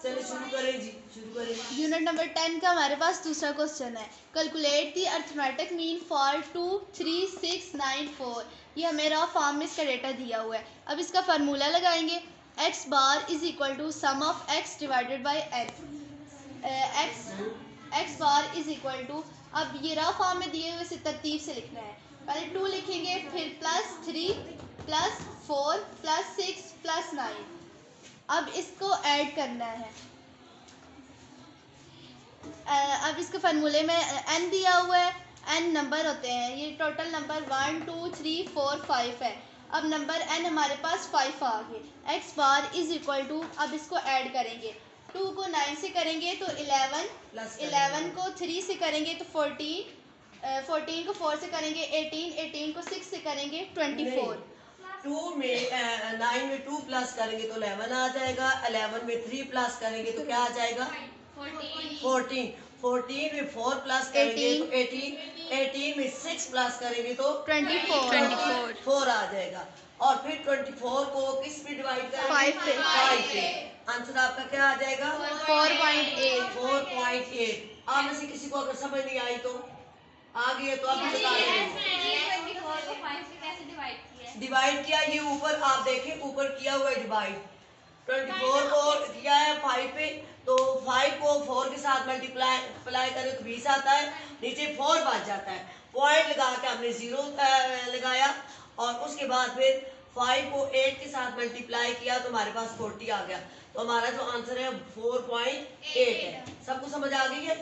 चलिए शुरू करें जी, शुरू करें। यूनिट नंबर 10 का हमारे पास दूसरा क्वेश्चन है। Calculate the arithmetic mean for 2 3 6 9 4। ये हमें रॉ फॉर्म में इसका डेटा दिया हुआ है। अब इसका फार्मूला लगाएंगे। X bar is equal to sum of x divided by n. X bar is equal to, अब ये रॉ फॉर्म में दिए हुए से तरतीब से लिखना है। पहले 2 लिखेंगे, फिर +3 +4 +6 +9। अब इसको ऐड करना है। अब इसके फार्मूले में n दिया हुआ है, n नंबर होते हैं, ये टोटल नंबर 1 2 3 4 5 है। अब नंबर n हमारे पास 5 आ गए। x bar is equal to, अब इसको ऐड करेंगे। 2 को 9 से करेंगे तो 11, 11 को 3 से करेंगे तो 14, 14 को 4 से करेंगे 18, 18 को 6 से करेंगे 24। 2 में 9 में 2 प्लस करेंगे तो 11 आ जाएगा। 11 में 3 प्लस करेंगे तो क्या आ जाएगा? 14। 14 में 4 प्लस करेंगे तो 18। 18 में 6 प्लस करेंगे तो 24 आ जाएगा। और फिर 24 को किस पे डिवाइड करेंगे? 5 पे। आंसर आपका क्या आ जाएगा? 4.8। आप में से किसी को अगर समझ नहीं आई तो आ गई है तो आप बता देंगे। डिवाइड किया, ये ऊपर आप देखें, ऊपर किया हुआ है डिवाइड। 24 को किया है 5 पे, तो 5 को 4 के साथ मल्टीप्लाई करें तो 20 आता है, नीचे 4 बच जाता है। पॉइंट लगा के हमने 0 लगाया और उसके बाद फिर 5 को 8 के साथ मल्टीप्लाई किया तो हमारे पास 40 आ गया। तो हमारा जो आंसर है 4.8 है। सबको समझ आ गई है?